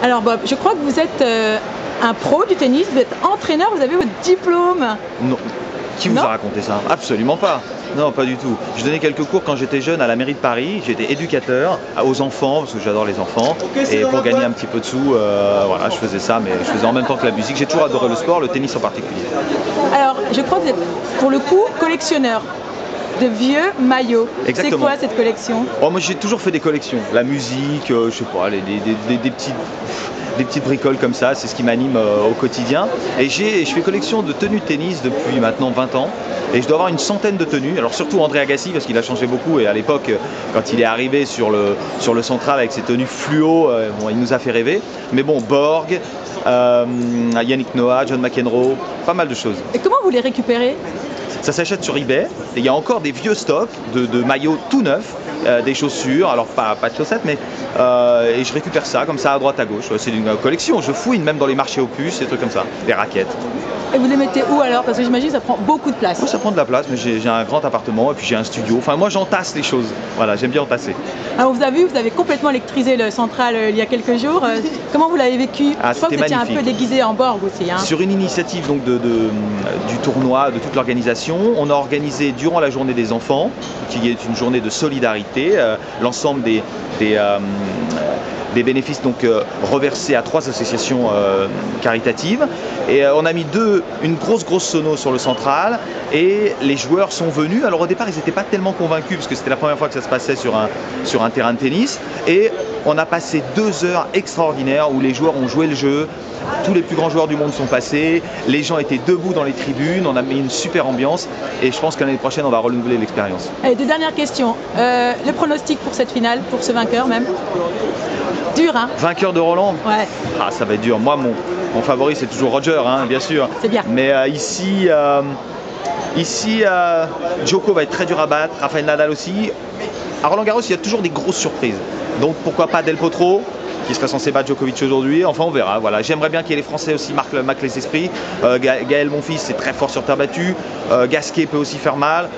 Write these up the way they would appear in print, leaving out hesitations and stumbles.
Alors Bob, je crois que vous êtes un pro du tennis, vous êtes entraîneur, vous avez votre diplôme. Non. Qui vous Non. a raconté ça? Absolument pas. Non, pas du tout. Je donnais quelques cours quand j'étais jeune à la mairie de Paris. J'étais éducateur aux enfants, parce que j'adore les enfants. Et pour gagner un petit peu de sous, voilà, je faisais ça, mais je faisais en même temps que la musique. J'ai toujours adoré le sport, le tennis en particulier. Alors, je crois que vous êtes, pour le coup, collectionneur de vieux maillots. C'est Exactement. quoi cette collection? Oh, moi, j'ai toujours fait des collections. La musique, je sais pas, des petites bricoles comme ça, c'est ce qui m'anime au quotidien. Et je fais collection de tenues de tennis depuis maintenant 20 ans. Et je dois avoir une centaine de tenues. Alors surtout André Agassi, parce qu'il a changé beaucoup. Et à l'époque, quand il est arrivé sur le central avec ses tenues fluo, bon, il nous a fait rêver. Mais bon, Borg, Yannick Noah, John McEnroe, pas mal de choses. Et comment vous les récupérez? Ça s'achète sur eBay. Et il y a encore des vieux stocks de maillots tout neufs, des chaussures, alors pas de chaussettes, mais et je récupère ça comme ça à droite à gauche. C'est une collection. Je fouine même dans les marchés aux puces, des trucs comme ça, des raquettes. Et vous les mettez où alors? Parce que j'imagine que ça prend beaucoup de place. Moi, ça prend de la place, mais j'ai un grand appartement et puis j'ai un studio. Enfin, moi, j'entasse les choses. Voilà, j'aime bien entasser. Alors on vous a vu, vous avez complètement électrisé le central il y a quelques jours. Comment vous l'avez vécu? Ah, Je crois que c'était vous étiez un magnifique. peu déguisé en Borg aussi. Hein. Sur une initiative donc du tournoi, de toute l'organisation, on a organisé durant la journée des enfants, qui est une journée de solidarité, l'ensemble des bénéfices donc reversés à 3 associations caritatives. Et on a mis une grosse sono sur le central et les joueurs sont venus. Alors au départ ils n'étaient pas tellement convaincus parce que c'était la première fois que ça se passait sur un terrain de tennis. Et on a passé 2 heures extraordinaires où les joueurs ont joué le jeu. Tous les plus grands joueurs du monde sont passés. Les gens étaient debout dans les tribunes. On a mis une super ambiance et je pense que l'année prochaine on va renouveler l'expérience. Allez, 2 dernières questions. Le pronostic pour cette finale, pour ce vainqueur même? Dur, hein? Vainqueur de Roland? Ouais. Ah, ça va être dur. Moi, mon favori, c'est toujours Roger, hein, bien sûr. C'est bien. Mais ici, Djoko va être très dur à battre. Rafael Nadal aussi. À Roland Garros, il y a toujours des grosses surprises. Donc, pourquoi pas Del Potro, qui serait censé battre Djokovic aujourd'hui. Enfin, on verra. Voilà. J'aimerais bien que les Français aussi marquent les esprits. Gaël Monfils, c'est très fort sur terre battue. Gasquet peut aussi faire mal.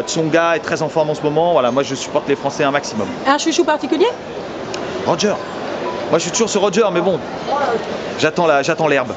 Tsonga est très en forme en ce moment. Voilà, moi, je supporte les Français un maximum. Un chouchou particulier? Roger. Moi, je suis toujours sur Roger, mais bon, j'attends l'herbe.